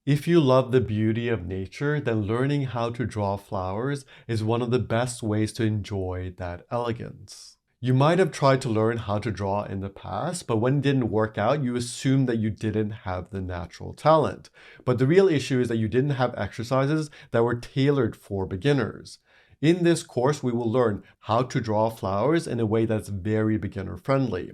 If you love the beauty of nature, then learning how to draw flowers is one of the best ways to enjoy that elegance. You might have tried to learn how to draw in the past, but when it didn't work out, you assumed that you didn't have the natural talent. But the real issue is that you didn't have exercises that were tailored for beginners. In this course, we will learn how to draw flowers in a way that's very beginner friendly.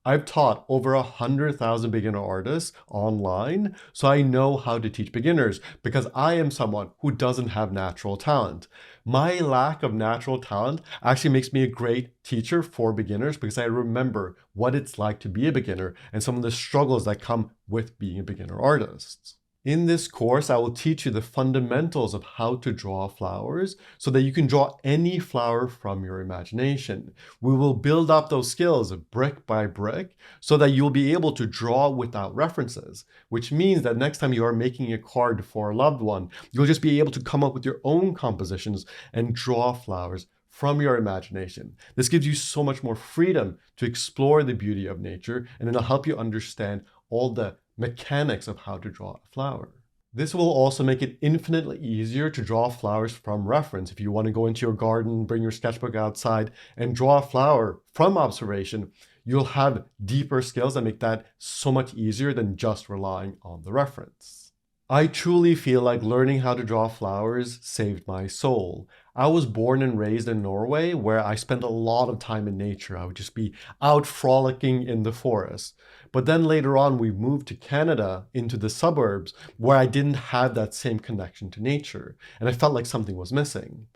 I've taught over 100,000 beginner artists online, so I know how to teach beginners because I am someone who doesn't have natural talent. My lack of natural talent actually makes me a great teacher for beginners because I remember what it's like to be a beginner and some of the struggles that come with being a beginner artist. In this course, I will teach you the fundamentals of how to draw flowers so that you can draw any flower from your imagination. We will build up those skills brick by brick so that you'll be able to draw without references, which means that next time you are making a card for a loved one, you'll just be able to come up with your own compositions and draw flowers from your imagination. This gives you so much more freedom to explore the beauty of nature, and it'll help you understand all the mechanics of how to draw a flower. This will also make it infinitely easier to draw flowers from reference. If you want to go into your garden, bring your sketchbook outside, and draw a flower from observation, you'll have deeper skills that make that so much easier than just relying on the reference. I truly feel like learning how to draw flowers saved my soul. I was born and raised in Norway, where I spent a lot of time in nature. I would just be out frolicking in the forest. But then later on, we moved to Canada into the suburbs, where I didn't have that same connection to nature, and I felt like something was missing.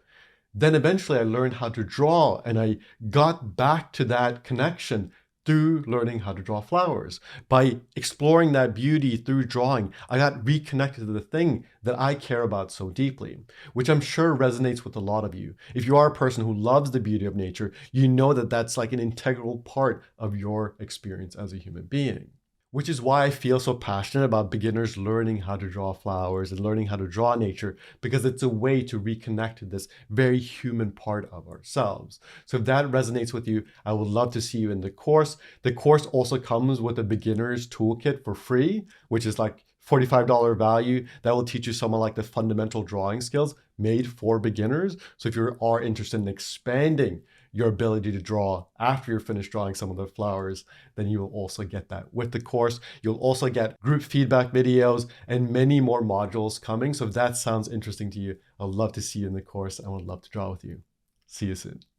Then eventually I learned how to draw, and I got back to that connection through learning how to draw flowers. By exploring that beauty through drawing, I got reconnected to the thing that I care about so deeply, which I'm sure resonates with a lot of you. If you are a person who loves the beauty of nature, you know that that's like an integral part of your experience as a human being. Which is why I feel so passionate about beginners learning how to draw flowers and learning how to draw nature, because it's a way to reconnect to this very human part of ourselves. So if that resonates with you, I would love to see you in the course. The course also comes with a beginner's toolkit for free, which is like $45 value that will teach you some of like the fundamental drawing skills made for beginners. So if you are interested in expanding your ability to draw after you're finished drawing some of the flowers, then you will also get that with the course. You'll also get group feedback videos and many more modules coming. So if that sounds interesting to you, I'd love to see you in the course and would love to draw with you. See you soon.